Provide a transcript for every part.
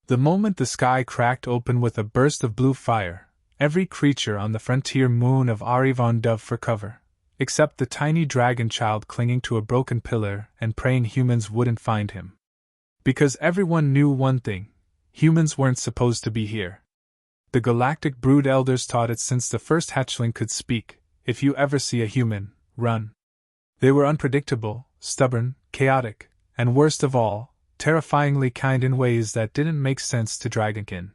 The moment the sky cracked open with a burst of blue fire, every creature on the frontier moon of Arivon dove for cover, except the tiny dragon child clinging to a broken pillar and praying humans wouldn't find him. Because everyone knew one thing: humans weren't supposed to be here. The galactic brood elders taught it since the first hatchling could speak: if you ever see a human, run. They were unpredictable, stubborn, chaotic, and worst of all, terrifyingly kind in ways that didn't make sense to dragonkin.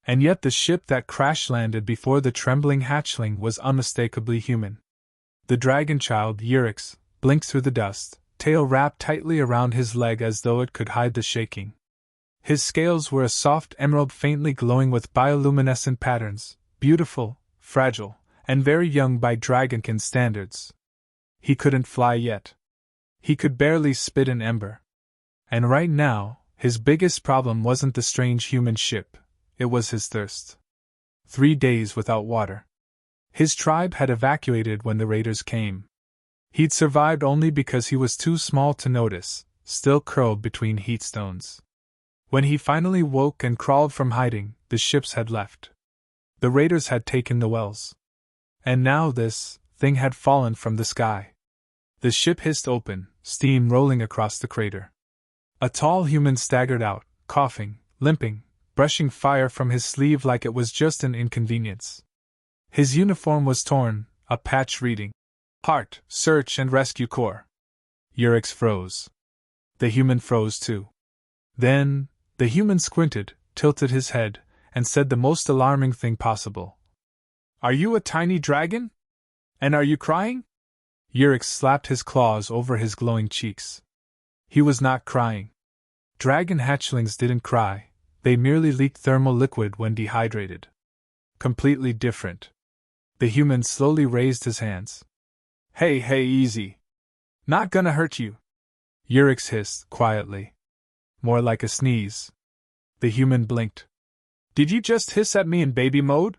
And yet the ship that crash-landed before the trembling hatchling was unmistakably human. The dragon child, Urix, blinked through the dust, tail wrapped tightly around his leg as though it could hide the shaking. His scales were a soft emerald faintly glowing with bioluminescent patterns, beautiful, fragile, and very young by dragonkin standards. He couldn't fly yet. He could barely spit an ember. And right now, his biggest problem wasn't the strange human ship, it was his thirst. 3 days without water. His tribe had evacuated when the raiders came. He'd survived only because he was too small to notice, still curled between heat stones. When he finally woke and crawled from hiding, the ships had left. The raiders had taken the wells. And now this thing had fallen from the sky. The ship hissed open, steam rolling across the crater. A tall human staggered out, coughing, limping, brushing fire from his sleeve like it was just an inconvenience. His uniform was torn, a patch reading, "Heart, Search and Rescue Corps." Urix froze. The human froze too. Then, the human squinted, tilted his head, and said the most alarming thing possible. "Are you a tiny dragon? And are you crying?" Urix slapped his claws over his glowing cheeks. He was not crying. Dragon hatchlings didn't cry, they merely leaked thermal liquid when dehydrated. Completely different. The human slowly raised his hands. Hey, easy. Not gonna hurt you." Urix hissed, quietly. More like a sneeze. The human blinked. "Did you just hiss at me in baby mode?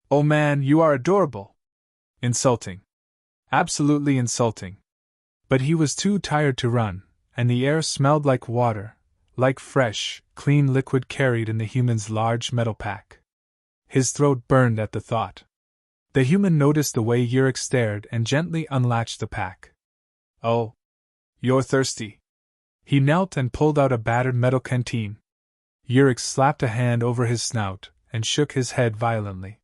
Oh man, you are adorable." Insulting. Absolutely insulting. But he was too tired to run, and the air smelled like water, like fresh, clean liquid carried in the human's large metal pack. His throat burned at the thought. The human noticed the way Urix stared and gently unlatched the pack. "Oh. You're thirsty." He knelt and pulled out a battered metal canteen. Urix slapped a hand over his snout and shook his head violently.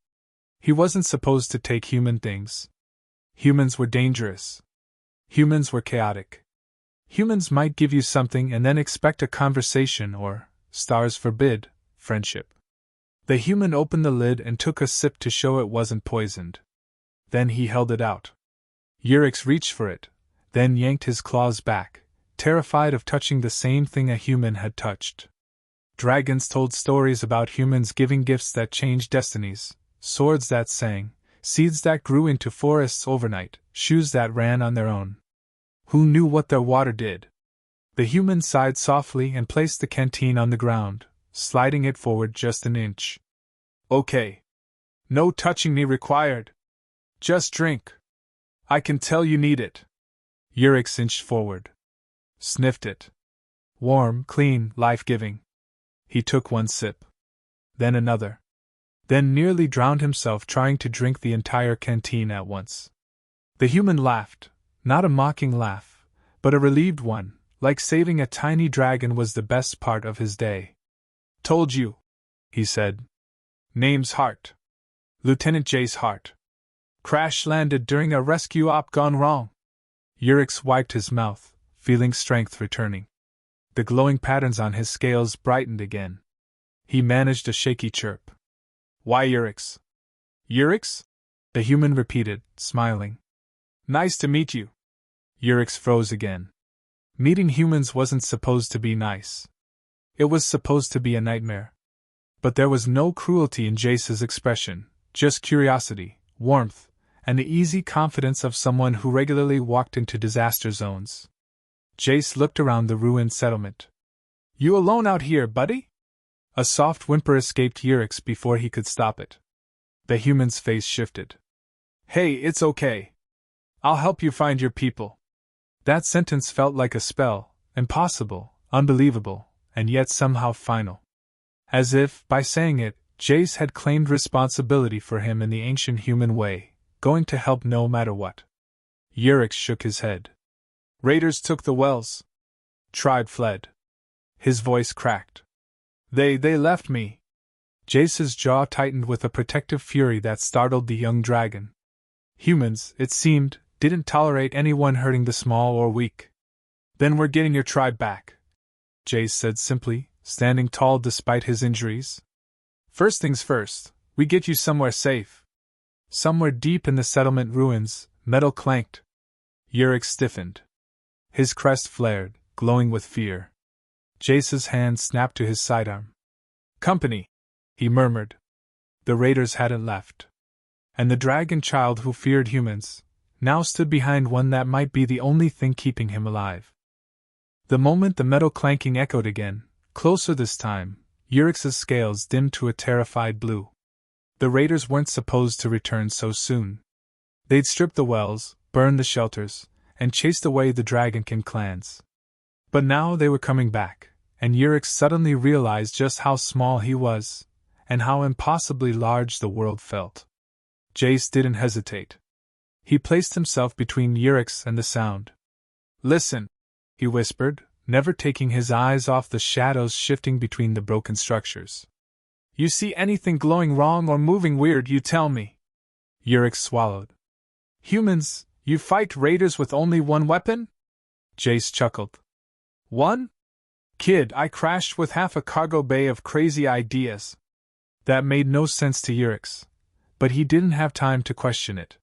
He wasn't supposed to take human things. Humans were dangerous. Humans were chaotic. Humans might give you something and then expect a conversation or, stars forbid, friendship. The human opened the lid and took a sip to show it wasn't poisoned. Then he held it out. Urix reached for it, then yanked his claws back, terrified of touching the same thing a human had touched. Dragons told stories about humans giving gifts that changed destinies, swords that sang, seeds that grew into forests overnight, shoes that ran on their own. Who knew what their water did? The human sighed softly and placed the canteen on the ground, sliding it forward just an inch. "Okay. No touching me required. Just drink. I can tell you need it." Urix inched forward. Sniffed it. Warm, clean, life-giving. He took one sip. Then another. Then nearly drowned himself trying to drink the entire canteen at once. The human laughed, not a mocking laugh, but a relieved one, like saving a tiny dragon was the best part of his day. "Told you," he said. "Name's Hart. Lieutenant Jace Hart. Crash-landed during a rescue op gone wrong." Urix wiped his mouth, feeling strength returning. The glowing patterns on his scales brightened again. He managed a shaky chirp. "Why Urix?" "Urix?" the human repeated, smiling. "Nice to meet you." Urix froze again. Meeting humans wasn't supposed to be nice. It was supposed to be a nightmare. But there was no cruelty in Jace's expression, just curiosity, warmth, and the easy confidence of someone who regularly walked into disaster zones. Jace looked around the ruined settlement. "You alone out here, buddy?" A soft whimper escaped Urix before he could stop it. The human's face shifted. "Hey, it's okay. I'll help you find your people." That sentence felt like a spell, impossible, unbelievable, and yet somehow final. As if, by saying it, Jace had claimed responsibility for him in the ancient human way, going to help no matter what. Yurix shook his head. Raiders took the wells. Tribe fled. His voice cracked. They left me. Jace's jaw tightened with a protective fury that startled the young dragon. Humans, it seemed, didn't tolerate anyone hurting the small or weak. Then we're getting your tribe back, Jace said simply, standing tall despite his injuries. First things first, we get you somewhere safe. Somewhere deep in the settlement ruins, metal clanked. Yurix stiffened. His crest flared, glowing with fear. Jace's hand snapped to his sidearm. Company, he murmured. The raiders hadn't left. And the dragon child who feared humans now stood behind one that might be the only thing keeping him alive. The moment the metal clanking echoed again, closer this time, Yurix's scales dimmed to a terrified blue. The raiders weren't supposed to return so soon. They'd stripped the wells, burned the shelters, and chased away the dragonkin clans. But now they were coming back, and Yurix suddenly realized just how small he was, and how impossibly large the world felt. Jace didn't hesitate. He placed himself between Yurix and the sound. Listen, he whispered, never taking his eyes off the shadows shifting between the broken structures. You see anything glowing wrong or moving weird, you tell me. Yurix swallowed. Humans, you fight raiders with only one weapon? Jace chuckled. One? Kid, I crashed with half a cargo bay of crazy ideas. That made no sense to Yurix, but he didn't have time to question it.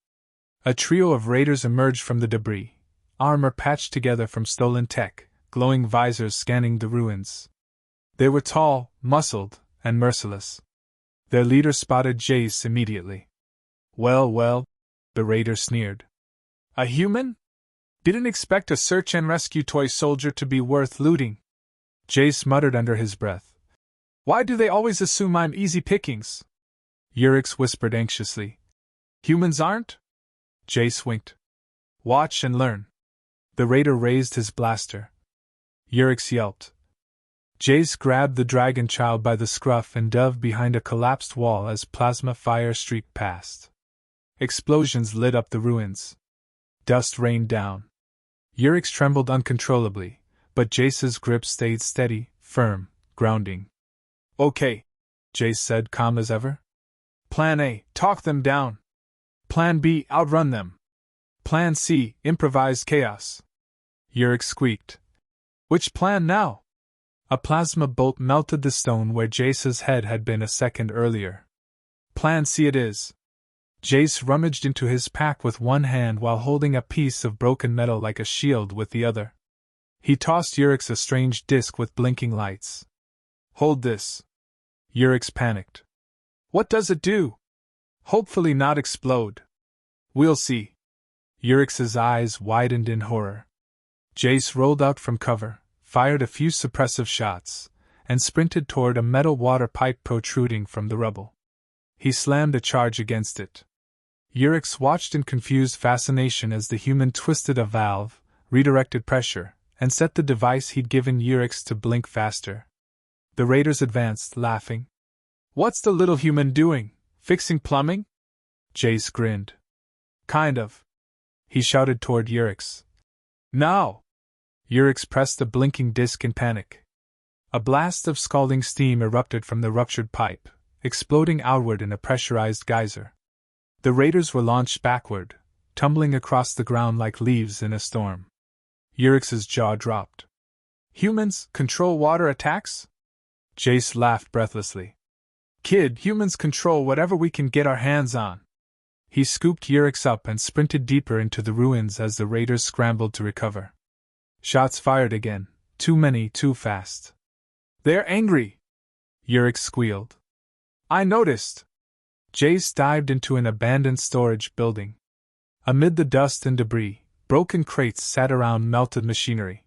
A trio of raiders emerged from the debris, armor patched together from stolen tech, glowing visors scanning the ruins. They were tall, muscled, and merciless. Their leader spotted Jace immediately. Well, the raider sneered. A human? Didn't expect a search and rescue toy soldier to be worth looting. Jace muttered under his breath. Why do they always assume I'm easy pickings? Yurix whispered anxiously. Humans aren't? Jace winked. Watch and learn. The raider raised his blaster. Yurix yelped. Jace grabbed the dragon child by the scruff and dove behind a collapsed wall as plasma fire streaked past. Explosions lit up the ruins. Dust rained down. Yurix trembled uncontrollably, but Jace's grip stayed steady, firm, grounding. Okay, Jace said, calm as ever. Plan A, talk them down. Plan B, outrun them. Plan C, improvise chaos. Yurix squeaked. Which plan now? A plasma bolt melted the stone where Jace's head had been a second earlier. Plan C it is. Jace rummaged into his pack with one hand while holding a piece of broken metal like a shield with the other. He tossed Yurix a strange disc with blinking lights. Hold this. Yurix panicked. What does it do? Hopefully not explode. We'll see. Yurix's eyes widened in horror. Jace rolled out from cover, fired a few suppressive shots, and sprinted toward a metal water pipe protruding from the rubble. He slammed a charge against it. Yurix watched in confused fascination as the human twisted a valve, redirected pressure, and set the device he'd given Yurix to blink faster. The raiders advanced, laughing. What's the little human doing? Fixing plumbing? Jace grinned. Kind of. He shouted toward Yurix. Now! Yurix pressed the blinking disc in panic. A blast of scalding steam erupted from the ruptured pipe, exploding outward in a pressurized geyser. The raiders were launched backward, tumbling across the ground like leaves in a storm. Yurix's jaw dropped. Humans control water attacks? Jace laughed breathlessly. Kid, humans control whatever we can get our hands on. He scooped Yurix up and sprinted deeper into the ruins as the raiders scrambled to recover. Shots fired again, too many, too fast. They're angry! Yurix squealed. I noticed! Jace dived into an abandoned storage building. Amid the dust and debris, broken crates sat around melted machinery.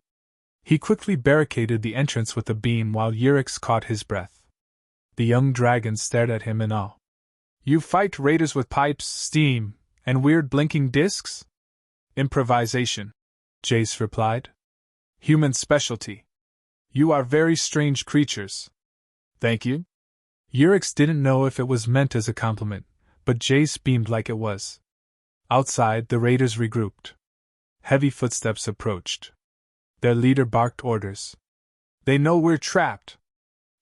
He quickly barricaded the entrance with a beam while Yurix caught his breath. The young dragon stared at him in awe. You fight raiders with pipes, steam, and weird blinking discs? Improvisation, Jace replied. Human specialty. You are very strange creatures. Thank you? Urix didn't know if it was meant as a compliment, but Jace beamed like it was. Outside, the raiders regrouped. Heavy footsteps approached. Their leader barked orders. They know we're trapped,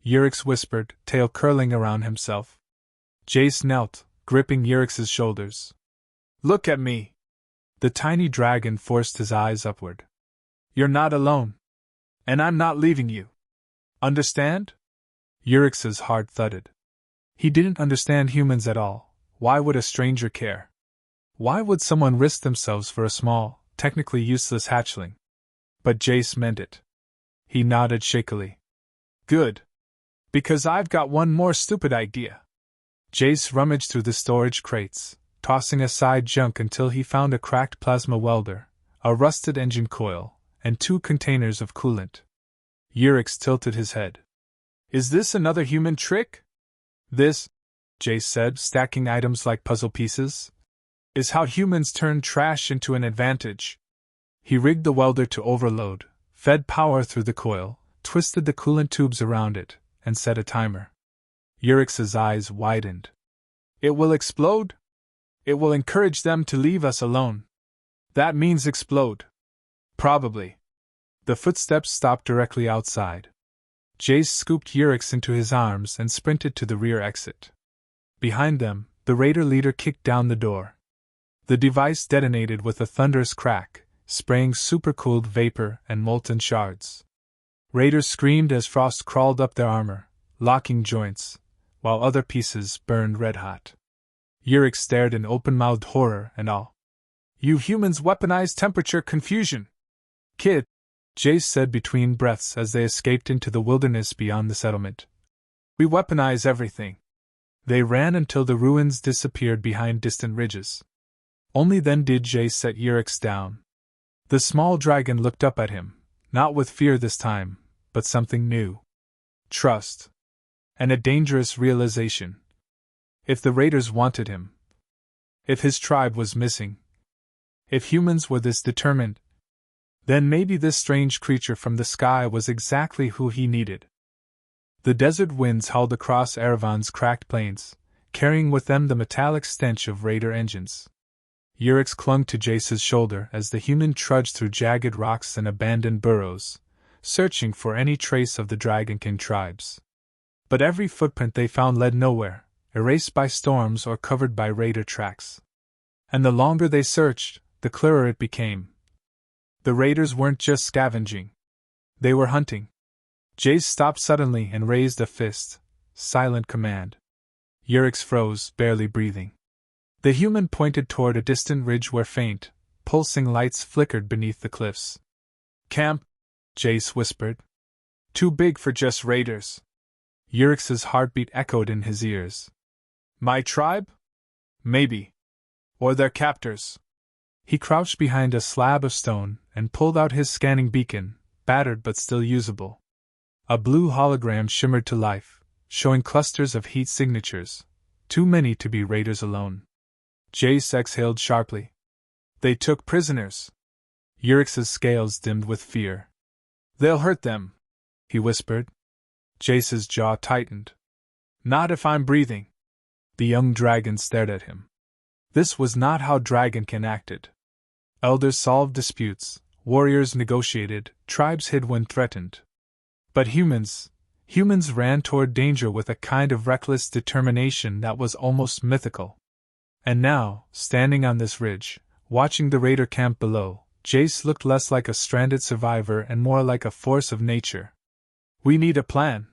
Urix whispered, tail curling around himself. Jace knelt, gripping Urix's shoulders. Look at me! The tiny dragon forced his eyes upward. You're not alone. And I'm not leaving you. Understand? Urix's heart thudded. He didn't understand humans at all. Why would a stranger care? Why would someone risk themselves for a small, technically useless hatchling? But Jace meant it. He nodded shakily. Good. Because I've got one more stupid idea. Jace rummaged through the storage crates, tossing aside junk until he found a cracked plasma welder, a rusted engine coil, and 2 containers of coolant. Urix tilted his head. Is this another human trick? This, Jace said, stacking items like puzzle pieces, is how humans turn trash into an advantage. He rigged the welder to overload, fed power through the coil, twisted the coolant tubes around it, and set a timer. Urix's eyes widened. It will explode? It will encourage them to leave us alone. That means explode. Probably. The footsteps stopped directly outside. Jace scooped Urix into his arms and sprinted to the rear exit. Behind them, the raider leader kicked down the door. The device detonated with a thunderous crack, spraying supercooled vapor and molten shards. Raiders screamed as frost crawled up their armor, locking joints, while other pieces burned red-hot. Urix stared in open-mouthed horror and awe. You humans weaponize temperature confusion! Kid, Jace said between breaths as they escaped into the wilderness beyond the settlement. We weaponize everything. They ran until the ruins disappeared behind distant ridges. Only then did Jace set Urix down. The small dragon looked up at him, not with fear this time, but something new. Trust. And a dangerous realization. If the raiders wanted him, if his tribe was missing, if humans were this determined, then maybe this strange creature from the sky was exactly who he needed. The desert winds howled across Erevan's cracked plains, carrying with them the metallic stench of raider engines. Urix clung to Jace's shoulder as the human trudged through jagged rocks and abandoned burrows, searching for any trace of the dragonkin tribes. But every footprint they found led nowhere, erased by storms or covered by raider tracks. And the longer they searched, the clearer it became. The raiders weren't just scavenging. They were hunting. Jace stopped suddenly and raised a fist. Silent command. Urix froze, barely breathing. The human pointed toward a distant ridge where faint, pulsing lights flickered beneath the cliffs. Camp, Jace whispered. Too big for just raiders. Urix's heartbeat echoed in his ears. My tribe? Maybe. Or their captors. He crouched behind a slab of stone and pulled out his scanning beacon, battered but still usable. A blue hologram shimmered to life, showing clusters of heat signatures, too many to be raiders alone. Jace exhaled sharply. They took prisoners. Urix's scales dimmed with fear. They'll hurt them, he whispered. Jace's jaw tightened. Not if I'm breathing. The young dragon stared at him. This was not how dragonkin acted. Elders solved disputes, warriors negotiated, tribes hid when threatened. But humans ran toward danger with a kind of reckless determination that was almost mythical. And now, standing on this ridge, watching the raider camp below, Jace looked less like a stranded survivor and more like a force of nature. We need a plan,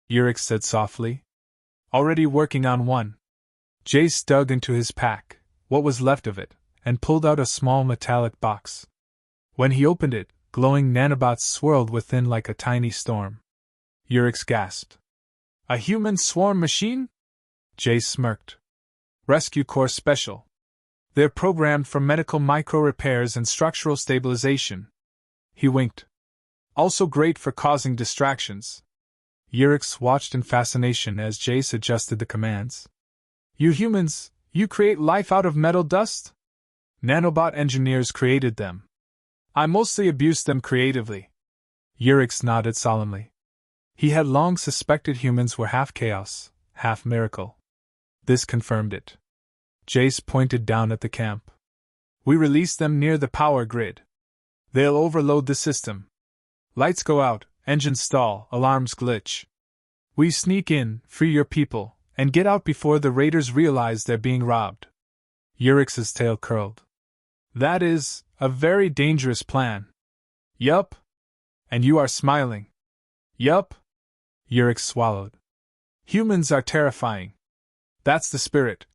Urix said softly. Already working on one. Jace dug into his pack, what was left of it, and pulled out a small metallic box. When he opened it, glowing nanobots swirled within like a tiny storm. Urix gasped. A human swarm machine? Jace smirked. Rescue Corps Special. They're programmed for medical micro-repairs and structural stabilization. He winked. Also great for causing distractions. Urix watched in fascination as Jace adjusted the commands. You humans, you create life out of metal dust? Nanobot engineers created them. I mostly abused them creatively. Urix nodded solemnly. He had long suspected humans were half chaos, half miracle. This confirmed it. Jace pointed down at the camp. We release them near the power grid. They'll overload the system. Lights go out, engines stall, alarms glitch. We sneak in, free your people, and get out before the raiders realize they're being robbed. Urix's tail curled. That is a very dangerous plan. Yup. And you are smiling. Yup. Urix swallowed. Humans are terrifying. That's the spirit,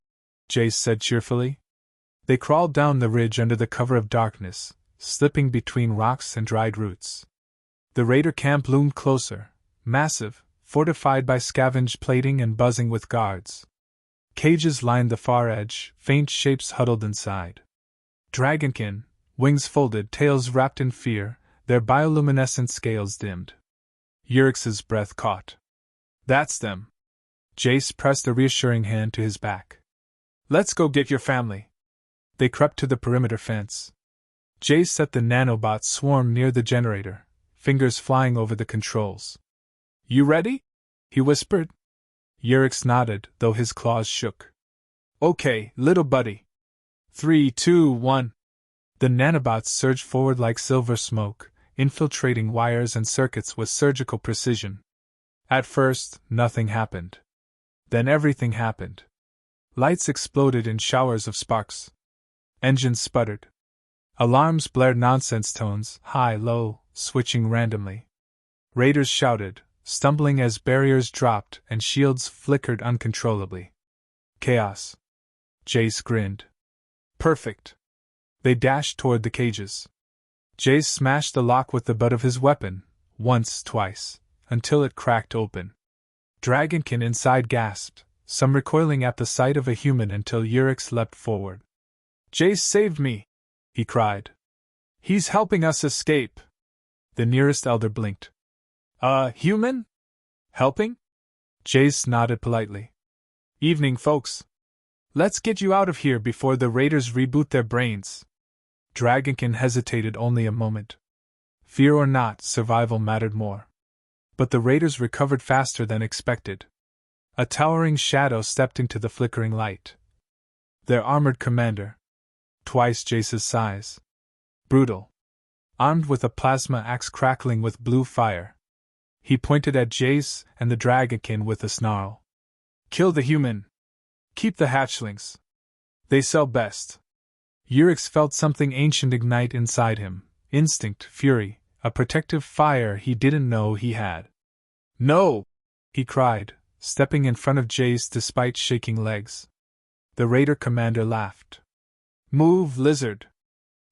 Jace said cheerfully. They crawled down the ridge under the cover of darkness, slipping between rocks and dried roots. The raider camp loomed closer, massive, fortified by scavenged plating and buzzing with guards. Cages lined the far edge, faint shapes huddled inside. Dragonkin, wings folded, tails wrapped in fear, their bioluminescent scales dimmed. Urix's breath caught. That's them. Jace pressed a reassuring hand to his back. Let's go get your family. They crept to the perimeter fence. Jace set the nanobots swarm near the generator, fingers flying over the controls. You ready? He whispered. Urix nodded, though his claws shook. Okay, little buddy. 3, 2, 1. The nanobots surged forward like silver smoke, infiltrating wires and circuits with surgical precision. At first, nothing happened. Then everything happened. Lights exploded in showers of sparks. Engines sputtered. Alarms blared nonsense tones, high, low, switching randomly. Raiders shouted, stumbling as barriers dropped and shields flickered uncontrollably. Chaos. Jace grinned. Perfect. They dashed toward the cages. Jace smashed the lock with the butt of his weapon, once, twice, until it cracked open. Dragonkin inside gasped, some recoiling at the sight of a human until Urix leapt forward. Jace saved me, he cried. He's helping us escape. The nearest elder blinked. Human? Helping? Jace nodded politely. Evening, folks. Let's get you out of here before the raiders reboot their brains. Dragonkin hesitated only a moment. Fear or not, survival mattered more. But the raiders recovered faster than expected. A towering shadow stepped into the flickering light. Their armored commander. Twice Jace's size. Brutal. Armed with a plasma axe crackling with blue fire. He pointed at Jace and the dragonkin with a snarl. Kill the human. Keep the hatchlings. They sell best. Urix felt something ancient ignite inside him. Instinct, fury, a protective fire he didn't know he had. No! He cried, stepping in front of Jace despite shaking legs. The raider commander laughed. Move, lizard.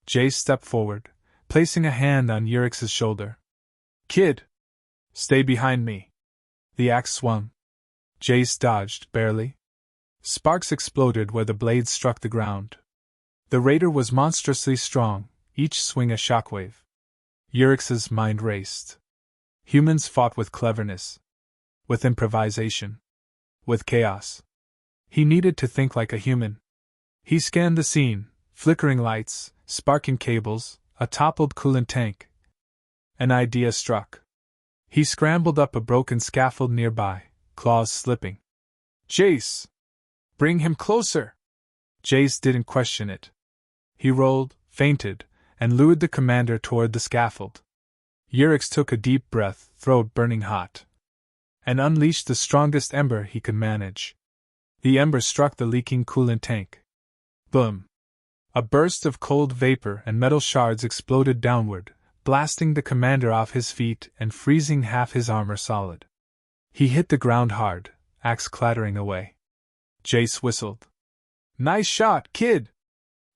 Jace stepped forward, placing a hand on Urix's shoulder. Kid! Stay behind me. The axe swung. Jace dodged, barely. Sparks exploded where the blades struck the ground. The raider was monstrously strong, each swing a shockwave. Urix's mind raced. Humans fought with cleverness. With improvisation. With chaos. He needed to think like a human. He scanned the scene, flickering lights, sparking cables, a toppled coolant tank. An idea struck. He scrambled up a broken scaffold nearby, claws slipping. Jace! Bring him closer! Jace didn't question it. He rolled, feinted, and lured the commander toward the scaffold. Urix took a deep breath, throat burning hot. And unleashed the strongest ember he could manage. The ember struck the leaking coolant tank. Boom! A burst of cold vapor and metal shards exploded downward, blasting the commander off his feet and freezing half his armor solid. He hit the ground hard, axe clattering away. Jace whistled. Nice shot, kid!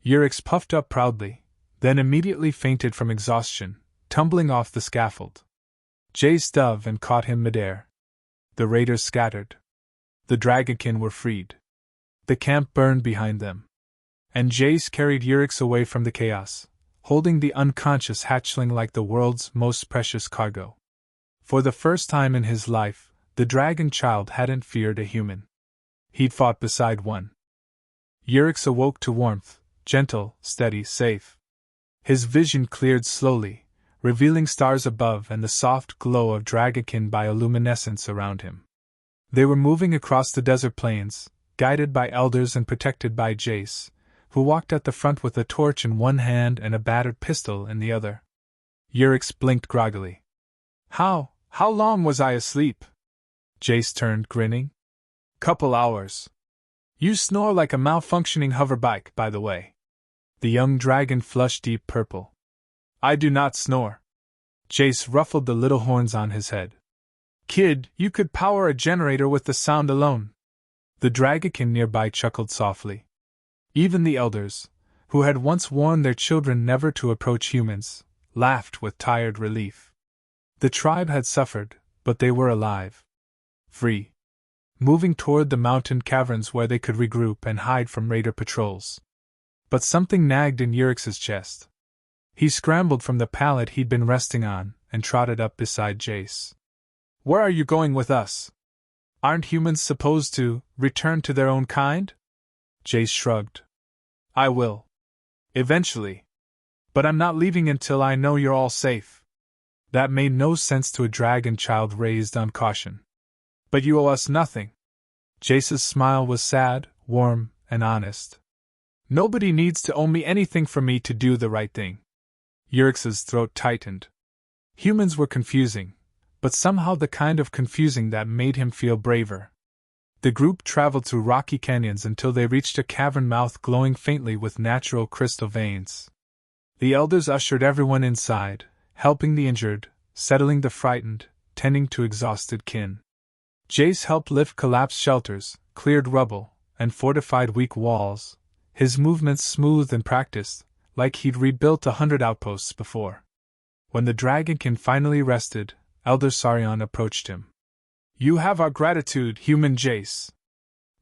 Urix puffed up proudly, then immediately fainted from exhaustion, tumbling off the scaffold. Jace dove and caught him midair. The raiders scattered. The dragonkin were freed. The camp burned behind them. And Jace carried Urix away from the chaos, holding the unconscious hatchling like the world's most precious cargo. For the first time in his life, the dragon child hadn't feared a human. He'd fought beside one. Urix awoke to warmth, gentle, steady, safe. His vision cleared slowly, revealing stars above and the soft glow of dragonkin bioluminescence around him. They were moving across the desert plains, guided by elders and protected by Jace, who walked at the front with a torch in one hand and a battered pistol in the other. Yurix blinked groggily. How long was I asleep? Jace turned, grinning. Couple hours. You snore like a malfunctioning hoverbike, by the way. The young dragon flushed deep purple. I do not snore. Jace ruffled the little horns on his head. Kid, you could power a generator with the sound alone. The dragonkin nearby chuckled softly. Even the elders, who had once warned their children never to approach humans, laughed with tired relief. The tribe had suffered, but they were alive. Free. Moving toward the mountain caverns where they could regroup and hide from raider patrols. But something nagged in Yurix's chest. He scrambled from the pallet he'd been resting on and trotted up beside Jace. Where are you going with us? Aren't humans supposed to return to their own kind? Jace shrugged. I will. Eventually. But I'm not leaving until I know you're all safe. That made no sense to a dragon child raised on caution. But you owe us nothing. Jace's smile was sad, warm, and honest. Nobody needs to owe me anything for me to do the right thing. Yurix's throat tightened. Humans were confusing, but somehow the kind of confusing that made him feel braver. The group traveled through rocky canyons until they reached a cavern mouth glowing faintly with natural crystal veins. The elders ushered everyone inside, helping the injured, settling the frightened, tending to exhausted kin. Jace helped lift collapsed shelters, cleared rubble, and fortified weak walls, his movements smooth and practiced, like he'd rebuilt 100 outposts before. When the dragonkin finally rested, Elder Sarion approached him. You have our gratitude, human Jace.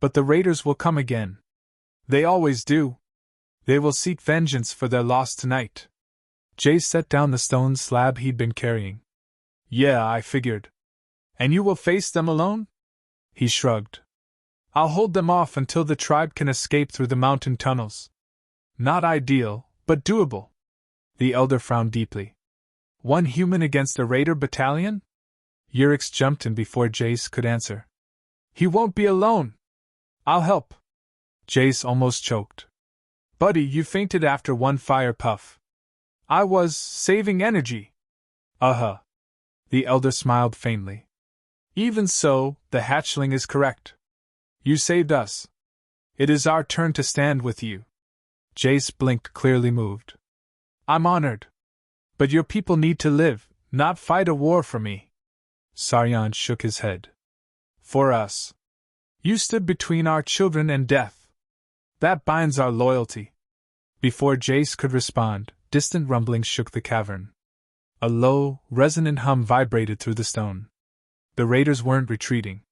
But the raiders will come again. They always do. They will seek vengeance for their loss tonight. Jace set down the stone slab he'd been carrying. Yeah, I figured. And you will face them alone? He shrugged. I'll hold them off until the tribe can escape through the mountain tunnels. Not ideal, but doable. The elder frowned deeply. One human against a raider battalion? Yurix jumped in before Jace could answer. He won't be alone. I'll help. Jace almost choked. Buddy, you fainted after one fire puff. I was saving energy. Uh-huh. The elder smiled faintly. Even so, the hatchling is correct. You saved us. It is our turn to stand with you. Jace blinked, clearly moved. I'm honored. But your people need to live, not fight a war for me. Sarion shook his head. For us. You stood between our children and death. That binds our loyalty. Before Jace could respond, distant rumblings shook the cavern. A low, resonant hum vibrated through the stone. The raiders weren't retreating.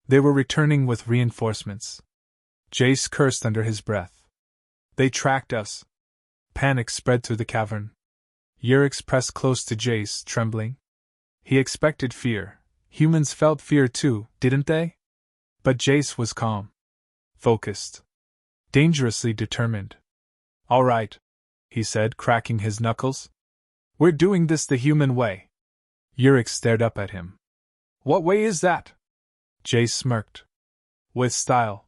They were returning with reinforcements. Jace cursed under his breath. They tracked us. Panic spread through the cavern. Yurix pressed close to Jace, trembling. He expected fear. Humans felt fear too, didn't they? But Jace was calm. Focused. Dangerously determined. All right, he said, cracking his knuckles. We're doing this the human way. Yurix stared up at him. What way is that? Jace smirked. With style.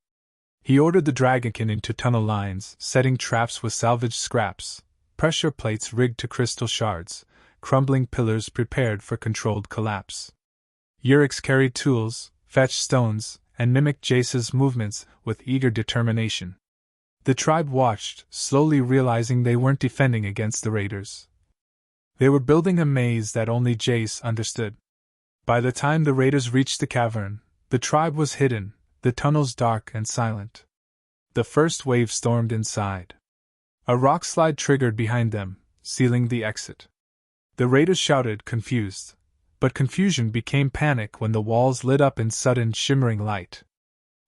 He ordered the dragonkin into tunnel lines, setting traps with salvaged scraps, pressure plates rigged to crystal shards, crumbling pillars prepared for controlled collapse. Yurix carried tools, fetched stones, and mimicked Jace's movements with eager determination. The tribe watched, slowly realizing they weren't defending against the raiders. They were building a maze that only Jace understood. By the time the raiders reached the cavern, the tribe was hidden, the tunnels dark and silent. The first wave stormed inside. A rock slide triggered behind them, sealing the exit. The raiders shouted, confused. But confusion became panic when the walls lit up in sudden shimmering light.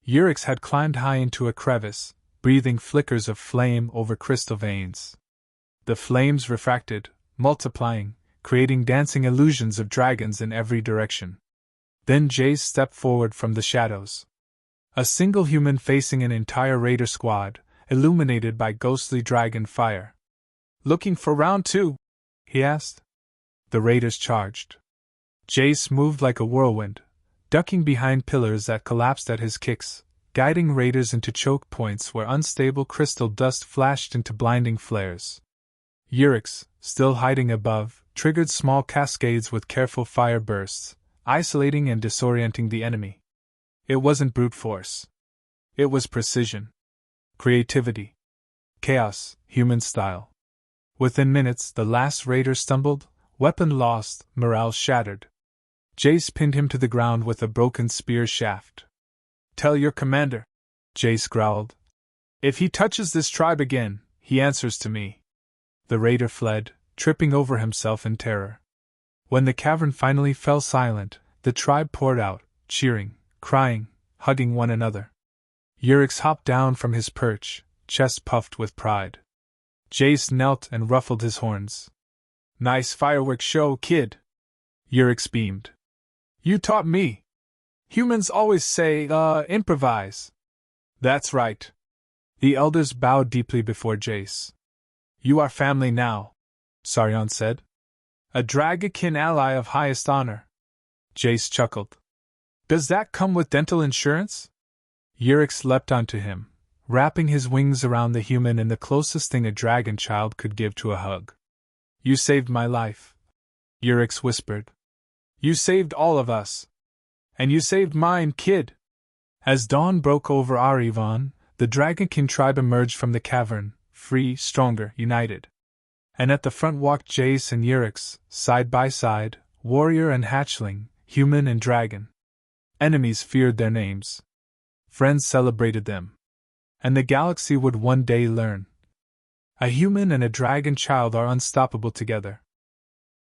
Yurix had climbed high into a crevice, breathing flickers of flame over crystal veins. The flames refracted, multiplying, creating dancing illusions of dragons in every direction. Then Jace stepped forward from the shadows. A single human facing an entire raider squad, illuminated by ghostly dragon fire. Looking for round two? He asked. The raiders charged. Jace moved like a whirlwind, ducking behind pillars that collapsed at his kicks, guiding raiders into choke points where unstable crystal dust flashed into blinding flares. Yurix, still hiding above, triggered small cascades with careful fire bursts, isolating and disorienting the enemy. It wasn't brute force. It was precision. Creativity. Chaos, human style. Within minutes, the last raider stumbled, weapon lost, morale shattered. Jace pinned him to the ground with a broken spear shaft. "Tell your commander," Jace growled. "If he touches this tribe again, he answers to me." The raider fled, tripping over himself in terror. When the cavern finally fell silent, the tribe poured out, cheering, crying, hugging one another. Yurix hopped down from his perch, chest puffed with pride. Jace knelt and ruffled his horns. "Nice fireworks show, kid." Yurix beamed. "You taught me. Humans always say, improvise." "That's right." The elders bowed deeply before Jace. "You are family now," Saryon said. "A dragonkin ally of highest honor." Jace chuckled. "Does that come with dental insurance?" Yurix leapt onto him, wrapping his wings around the human in the closest thing a dragon child could give to a hug. "You saved my life," Yurix whispered. "You saved all of us. And you saved mine, kid." As dawn broke over Arivon, the dragonkin tribe emerged from the cavern, free, stronger, united. And at the front walked Jace and Yurix, side by side, warrior and hatchling, human and dragon. Enemies feared their names. Friends celebrated them. And the galaxy would one day learn. A human and a dragon child are unstoppable together.